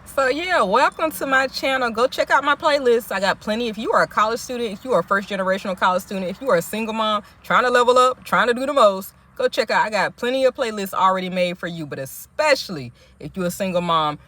So yeah, welcome to my channel. Go check out my playlist. I got plenty. If you are a college student, if you are a first generational college student, if you are a single mom trying to level up, trying to do the most, go check out. I got plenty of playlists already made for you, but especially if you're a single mom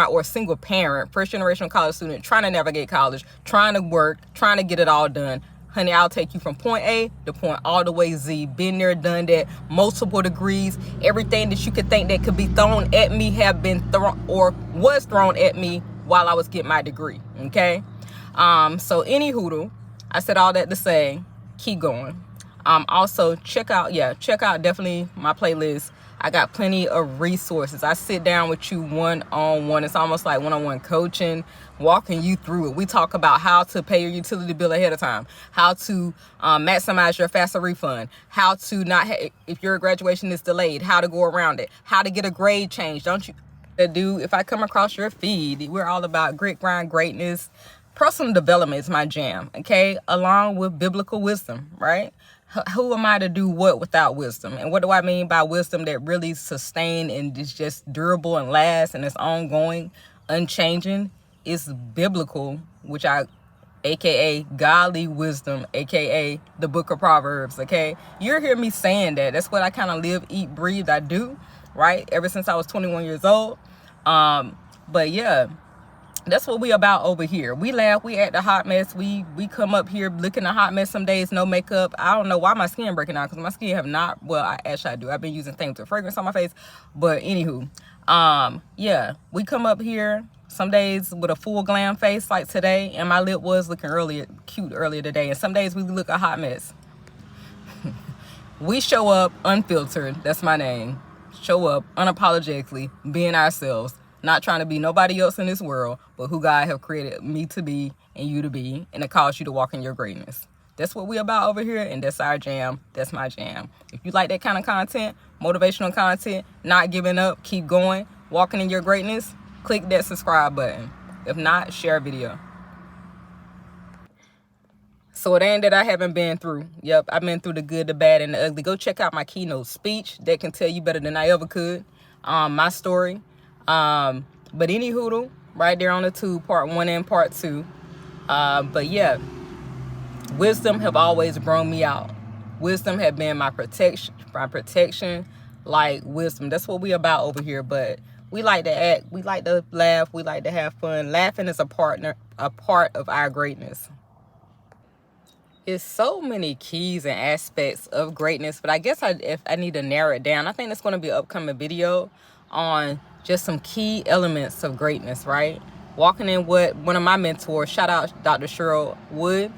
or single parent, first generational college student trying to navigate college, trying to work, trying to get it all done. Honey, I'll take you from point A to point all the way Z. Been there, done that, multiple degrees. Everything that you could think that could be thrown at me have been thrown or was thrown at me while I was getting my degree. Okay. So any hoodle, I said all that to say, keep going. Also check out definitely my playlist. I got plenty of resources. I sit down with you one-on-one. It's almost like one-on-one coaching, walking you through it. We talk about how to pay your utility bill ahead of time, how to maximize your FAFSA refund, how to not if your graduation is delayed, how to go around it, how to get a grade change. Don't you do if I come across your feed, we're all about grit, grind, greatness. Personal development is my jam, okay? Along with biblical wisdom, right? Who am I to do what without wisdom? And what do I mean by wisdom that really sustain and is just durable and lasts and is ongoing, unchanging? It's biblical, aka godly wisdom, aka the book of Proverbs, okay? You're hearing me saying that. That's what I kind of live, eat, breathe, I do, right? Ever since I was 21 years old. But yeah, that's what we about over here. We laugh, we act a hot mess. We come up here looking a hot mess some days, no makeup. I don't know why my skin breaking out, because my skin have not, well, I do. I've been using things with fragrance on my face. But anywho, yeah, we come up here some days with a full glam face like today, and my lip was looking cute earlier today. And some days we look a hot mess. We show up unfiltered. That's my name. Show up unapologetically, being ourselves. Not trying to be nobody else in this world, but who God have created me to be and you to be, and it calls you to walk in your greatness. That's what we about over here, and that's our jam. That's my jam. If you like that kind of content, motivational content, not giving up, keep going, walking in your greatness, click that subscribe button. If not, share a video. So it ain't that I haven't been through. Yep, I've been through the good, the bad, and the ugly. Go check out my keynote speech. That can tell you better than I ever could. My story. But any hoodle, right there on the tube, part 1 and part 2. But yeah, wisdom have always grown me out. Wisdom have been my protection, like wisdom. That's what we about over here. But we like to act, we like to laugh, we like to have fun. Laughing is a part of our greatness. It's so many keys and aspects of greatness, but I guess if I need to narrow it down, I think it's going to be an upcoming video on just some key elements of greatness, right? Walking in what one of my mentors, shout out Dr. Cheryl Wood,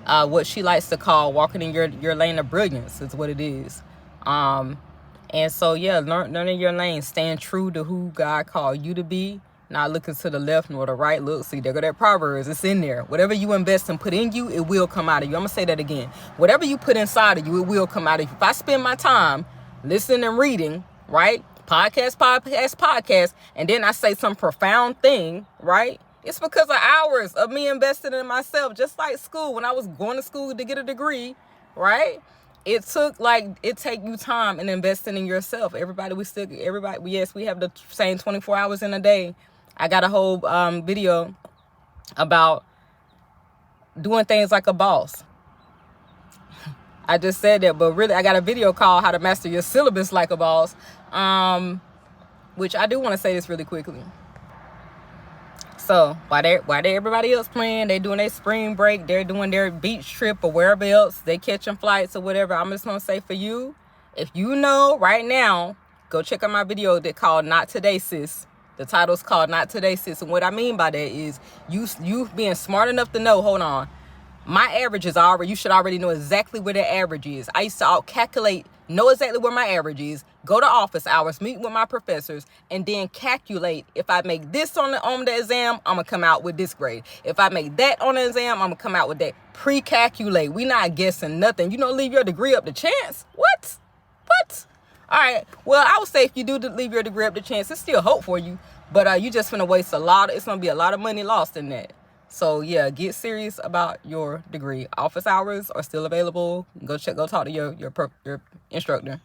what she likes to call walking in your lane of brilliance is what it is. And so, yeah, learning your lane, staying true to who God called you to be, not looking to the left nor the right. Look, see, there go that Proverbs. It's in there. Whatever you invest and put in you, it will come out of you. I'm going to say that again. Whatever you put inside of you, it will come out of you. If I spend my time listening and reading, right, podcast, and then I say some profound thing, right, it's because of hours of me investing in myself. Just like school, when I was going to school to get a degree, right? It take you time and investing in yourself. Yes, we have the same 24 hours in a day. I got a whole video about doing things like a boss. I just said that, but really I got a video called How to Master Your Syllabus Like a Boss, which I do want to say this really quickly. So while everybody else playing, they doing their spring break, they're doing their beach trip or wherever else, they catching flights or whatever, I'm just going to say for you, if you know right now, go check out my video that called Not Today, Sis. The title's called Not Today, Sis. And what I mean by that is you being smart enough to know, hold on, my average is you should already know exactly where the average is. I used to calculate, know exactly where my average is, go to office hours, meet with my professors, and then calculate, if I make this on the exam, I'm going to come out with this grade. If I make that on the exam, I'm going to come out with that. Pre-calculate. We not guessing nothing. You don't leave your degree up to chance. What? All right. Well, I would say if you do leave your degree up to chance, it's still hope for you. But you just finna waste it's going to be a lot of money lost in that. So yeah, get serious about your degree. Office hours are still available. Go talk to your instructor.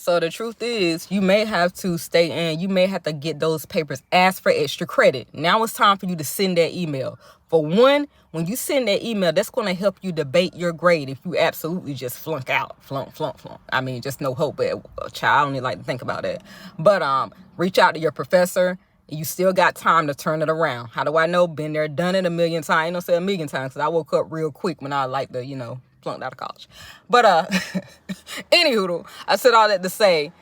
So the truth is, you may have to stay in. You may have to get those papers, ask for extra credit. Now it's time for you to send that email. For one, when you send that email, that's going to help you debate your grade if you absolutely just flunk out. Flunk. I mean, just no hope. But child, I don't even like to think about that. But reach out to your professor. You still got time to turn it around. How do I know? Been there, done it a million times. I don't say a million times because I woke up real quick when I like to, flunked out of college. But anywho, I said all that to say,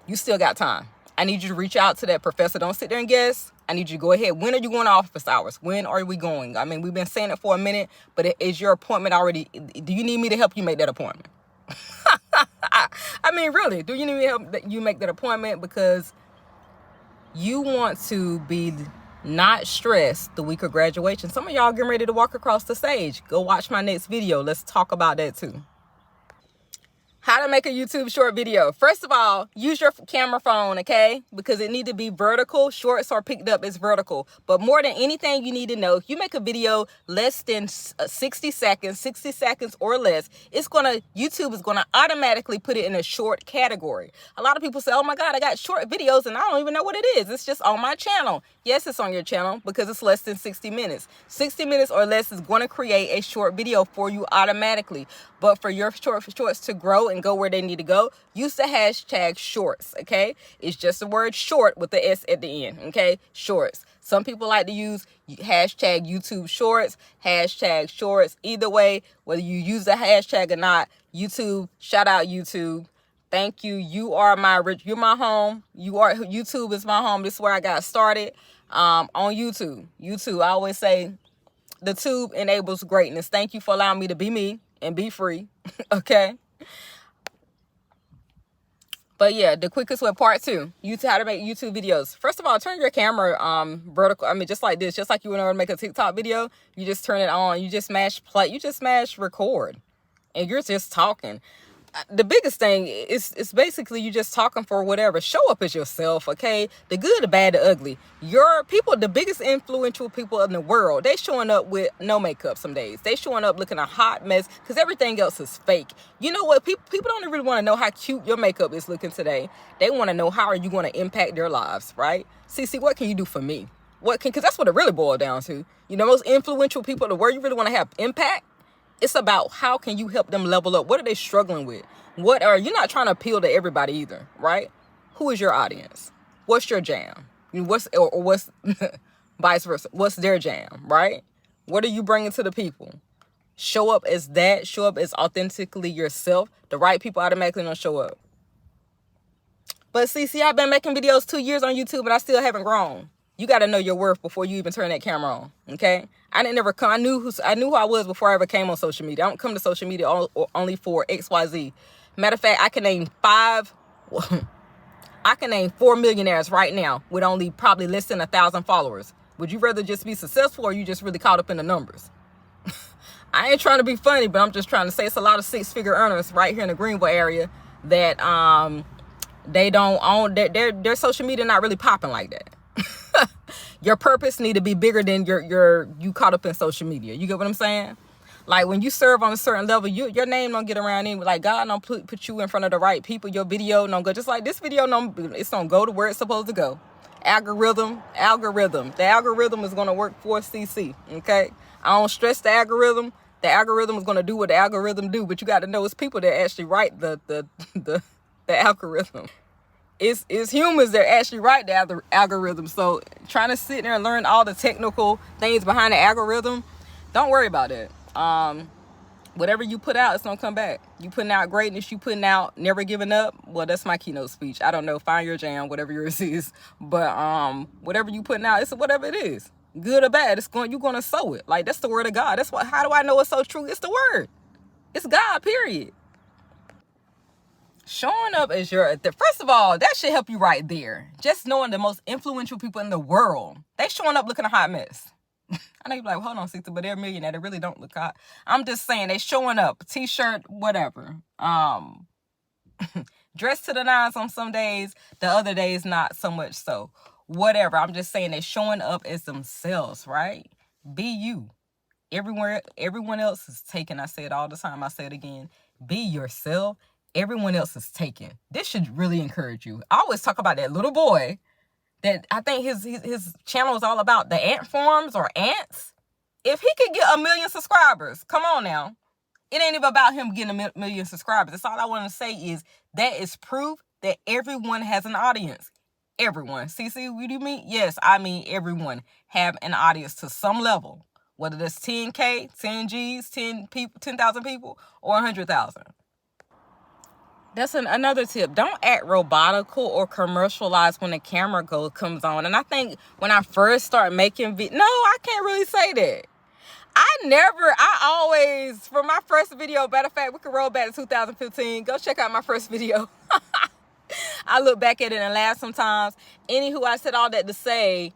you still got time. I need you to reach out to that professor. Don't sit there and guess. I need you to go ahead. When are you going to office hours? When are we going? I mean, we've been saying it for a minute, but is your appointment already? Do you need me to help you make that appointment? I mean, really, do you need me to help you make that appointment? Because you want to be not stressed the week of graduation. Some of y'all getting ready to walk across the stage. Go watch my next video. Let's talk about that too. How to make a YouTube short video. First of all, use your camera phone, okay? Because it need to be vertical. Shorts are picked up as vertical. But more than anything, you need to know, if you make a video less than 60 seconds or less, YouTube is gonna automatically put it in a short category. A lot of people say, oh my God, I got short videos and I don't even know what it is. It's just on my channel. Yes, it's on your channel because it's less than 60 minutes. 60 minutes or less is going to create a short video for you automatically. But for your shorts to grow and go where they need to go, use the hashtag shorts, okay? It's just the word short with the S at the end, okay? Shorts. Some people like to use hashtag YouTube shorts, hashtag shorts. Either way, whether you use the hashtag or not, YouTube, shout out YouTube. Thank you. You're my home. YouTube is my home. This is where I got started on YouTube. YouTube, I always say, the tube enables greatness. Thank you for allowing me to be me and be free. Okay. But yeah, the quickest way, part 2, how to make YouTube videos. First of all, turn your camera vertical. I mean, just like this, just like you would ever make a TikTok video. You just turn it on. You just smash play. You just smash record, and you're just talking. The biggest thing is basically you just talking for whatever. Show up as yourself, okay? The good, the bad, the ugly. Your people, the biggest influential people in the world, they showing up with no makeup some days. They showing up looking a hot mess because everything else is fake. You know what? People don't really want to know how cute your makeup is looking today. They want to know how are you going to impact their lives, right? See, what can you do for me? Because that's what it really boiled down to. Most influential people in the world, you really want to have impact. It's about how can you help them level up? What are they struggling with? You're not trying to appeal to everybody either, right? Who is your audience? What's your jam? What's vice versa? What's their jam, right? What are you bringing to the people? Show up as that. Show up as authentically yourself. The right people automatically don't show up. But see, I've been making videos 2 years on YouTube, and I still haven't grown. You got to know your worth before you even turn that camera on, okay? I knew who I was before I ever came on social media. I don't come to social media only for XYZ. Matter of fact, I can name 4 millionaires right now with only probably less than 1,000 followers. Would you rather just be successful, or you just really caught up in the numbers? I ain't trying to be funny, but I'm just trying to say it's a lot of 6-figure earners right here in the Greenville area that they don't own their social media not really popping like that. Your purpose need to be bigger than you caught up in social media. You get what I'm saying? Like when you serve on a certain level, your name don't get around in. Like God don't put you in front of the right people. Your video don't go. Just like this video, it's don't go to where it's supposed to go. Algorithm. The algorithm is gonna work for CC. Okay. I don't stress the algorithm. The algorithm is gonna do what the algorithm do. But you got to know it's people that actually write the algorithm. It's humans that actually write the algorithm. So trying to sit there and learn all the technical things behind the algorithm, don't worry about it. Whatever you put out, it's gonna come back. You putting out greatness, you putting out never giving up. Well, that's my keynote speech. I don't know, find your jam, whatever yours is. But whatever you putting out, it's whatever it is, good or bad. You're gonna sow it. Like that's the word of God. How do I know it's so true? It's the word. It's God. Period. Showing up as first of all, that should help you right there. Just knowing the most influential people in the world, they showing up looking a hot mess. I know you're like, hold on, sister, but they're a millionaire. They really don't look hot. I'm just saying they showing up, t-shirt, whatever. Dressed to the nines on some days, the other days not so much so. Whatever. I'm just saying they showing up as themselves, right? Be you. Everyone else is taken. I say it all the time. I say it again. Be yourself. everyone else is taken. This should really encourage you. I always talk about that little boy that I think his channel is all about the ant farms or ants. If he could get 1 million subscribers, come on now. It ain't even about him getting 1 million subscribers. That's all I want to say is that is proof that everyone has an audience. Everyone. CC, what do you mean? Yes, I mean everyone have an audience to some level. Whether that's 10K, 10 Gs, 10 people, 10,000 people, or 100,000. That's another tip. Don't act robotical or commercialized when the camera comes on. And I think when I first started making no, I can't really say that. I always, for my first video, matter of fact, we can roll back to 2015. Go check out my first video. I look back at it and laugh sometimes. Anywho, I said all that to say,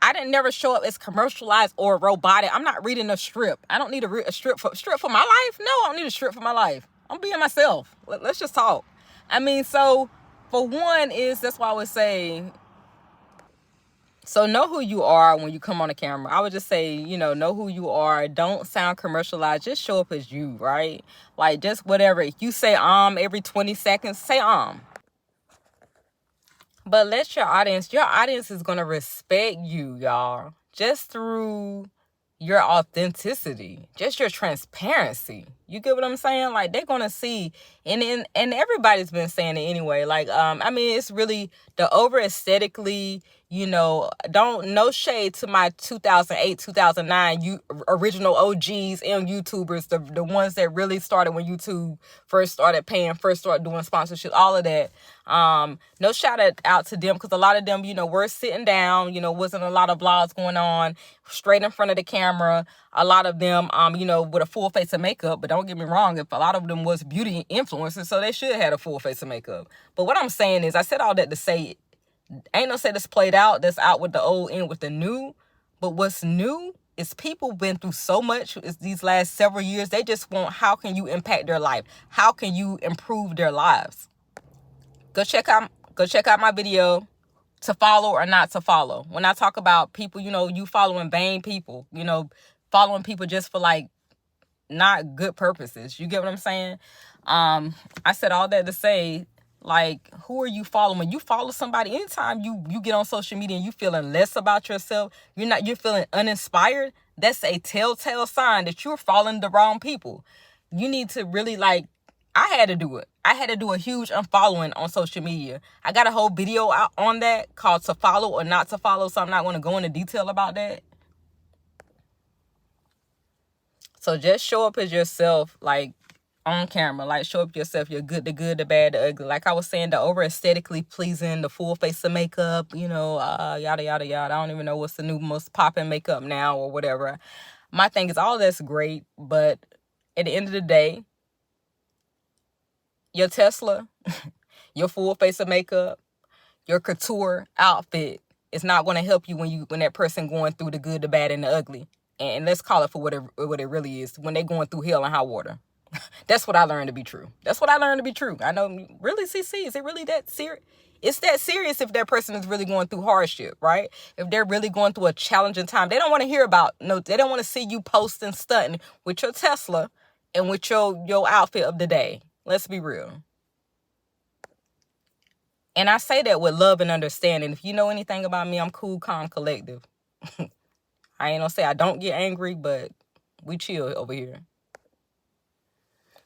I didn't never show up as commercialized or robotic. I'm not reading a strip. I don't need a strip for my life. No, I don't need a strip for my life. I'm being myself. Let's just talk. I mean, so for one that's why I would say, so know who you are when you come on the camera. I would just say, know who you are. Don't sound commercialized. Just show up as you, right? Like just whatever. If you say every 20 seconds, say But let your audience is going to respect you, y'all. Just through your authenticity, just your transparency. You get what I'm saying? Like they're gonna see, and everybody's been saying it anyway. Like I mean, it's really the over aesthetically. No shade to my 2008, 2009 original OGs and YouTubers, the ones that really started when YouTube first started paying, first started doing sponsorship, all of that. No shout out to them because a lot of them, were sitting down, wasn't a lot of vlogs going on straight in front of the camera. A lot of them, with a full face of makeup. But don't get me wrong, if a lot of them was beauty influencers, so they should have a full face of makeup. But what I'm saying is, I said all that to say, ain't no say this played out, that's out with the old in with the new. But what's new is people been through so much these last several years. They just want, how can you impact their life? How can you improve their lives? Go check out my video to follow or not to follow. When I talk about people, you following vain people, following people just for like not good purposes. You get what I'm saying? I said all that to say, like, who are you following? You follow somebody anytime you get on social media and you feeling less about yourself, you're feeling uninspired, that's a telltale sign that you're following the wrong people. You need to really I had to do it. I had to do a huge unfollowing on social media. I got a whole video out on that called to follow or not to follow, so I'm not going to go into detail about that. So just show up as yourself, like on camera, like show up yourself. You're good, the bad, the ugly. Like I was saying, the over aesthetically pleasing, the full face of makeup, yada, yada, yada. I don't even know what's the new most popping makeup now or whatever. My thing is all that's great, but at the end of the day, your Tesla, your full face of makeup, your couture outfit is not going to help you when that person going through the good, the bad, and the ugly. And let's call it for what it really is. When they're going through hell and high water. That's what I learned to be true. I know, really, CC, is it really that serious? It's that serious if that person is really going through hardship, right? If they're really going through a challenging time. They don't want to hear about, they don't want to see you posting, stunting with your Tesla and with your outfit of the day. Let's be real. And I say that with love and understanding. If you know anything about me, I'm cool, calm, collective. I ain't gonna say I don't get angry, but we chill over here.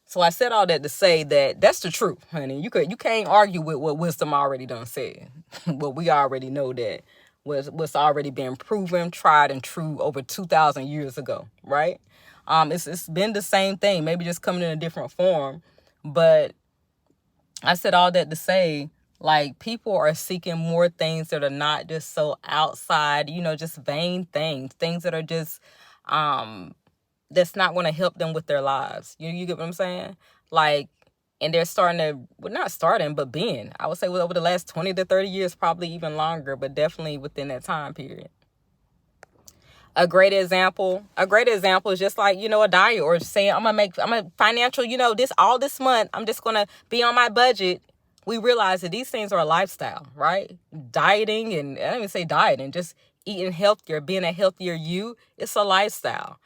So I said all that to say that that's the truth, honey. You can't argue with what wisdom already done said. But we already know that what's already been proven, tried, and true over 2,000 years ago, right? It's been the same thing, maybe just coming in a different form. But I said all that to say, like, people are seeking more things that are not just so outside, just vain things that are just, that's not going to help them with their lives. You get what I'm saying? Like, and they're starting to, well, not starting, but being, I would say over the last 20 to 30 years, probably even longer, but definitely within that time period. A great example is just like, a diet, or saying, I'm a financial, this month, I'm just going to be on my budget. We realize that these things are a lifestyle, right? Dieting, and I don't even say dieting, just eating healthier, being a healthier you, it's a lifestyle.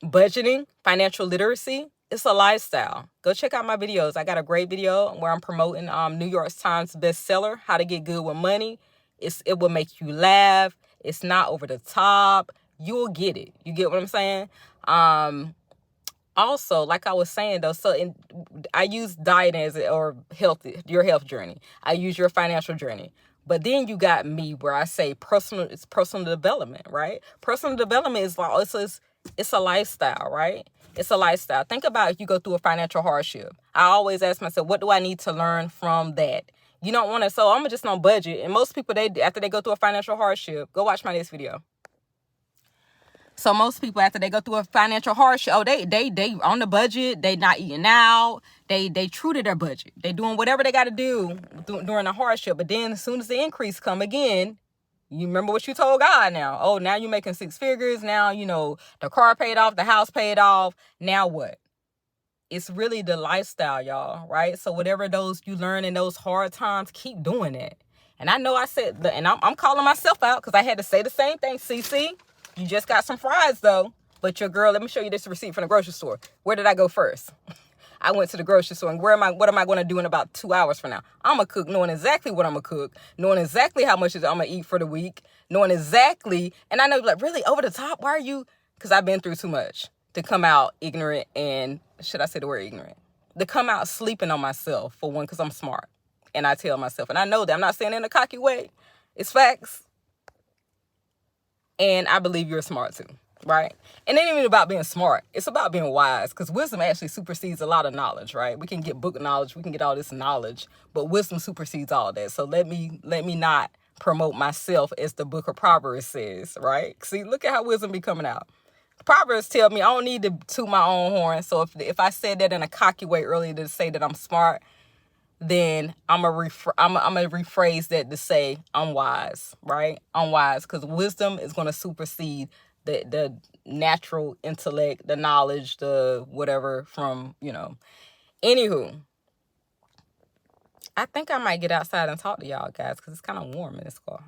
Budgeting, financial literacy, It's a lifestyle. Go check out my videos. I got a great video where I'm promoting New York Times bestseller, How to Get Good with Money. It will make you laugh. It's not over the top. You'll get it. You get what I'm saying? Also, like I was saying though, I use diet or your health journey. I use your financial journey. But then you got me where I say it's personal development, right? Personal development is like it's a lifestyle, right? It's a lifestyle. Think about if you go through a financial hardship. I always ask myself, what do I need to learn from that? You don't want to, so I'm just on budget. And most people, after they go through a financial hardship, go watch my next video. So most people, after they go through a financial hardship, they on the budget, they not eating out, they true to their budget. They doing whatever they got to do during the hardship. But then as soon as the increase come again, you remember what you told God now. Oh, now you're making 6 figures. Now, the car paid off, the house paid off. Now what? It's really the lifestyle, y'all, right? So whatever those you learn in those hard times, keep doing it. And I know I said, and I'm calling myself out because I had to say the same thing. CC, you just got some fries though. But your girl, let me show you this receipt from the grocery store. Where did I go first? I went to the grocery store, and what am I going to do in about 2 hours from now? I'm going to cook knowing exactly what I'm going to cook, knowing exactly how much I'm going to eat for the week, knowing exactly, and I know, like, really, over the top? Why are you? Because I've been through too much to come out ignorant, and should I say the word ignorant? To come out sleeping on myself, for one, because I'm smart, and I tell myself, and I know that I'm not saying it in a cocky way. It's facts. And I believe you're smart too. Right? And it ain't even about being smart. It's about being wise, because wisdom actually supersedes a lot of knowledge, right? We can get book knowledge, we can get all this knowledge, but wisdom supersedes all that. So let me not promote myself as the book of Proverbs says, right? See, look at how wisdom be coming out. Proverbs tell me I don't need to toot my own horn. So if I said that in a cocky way earlier to say that I'm smart, then I'm gonna rephrase that to say I'm wise, right? I'm wise, because wisdom is gonna supersede the natural intellect, the knowledge, the whatever from, Anywho, I think I might get outside and talk to y'all guys because it's kind of warm in this car.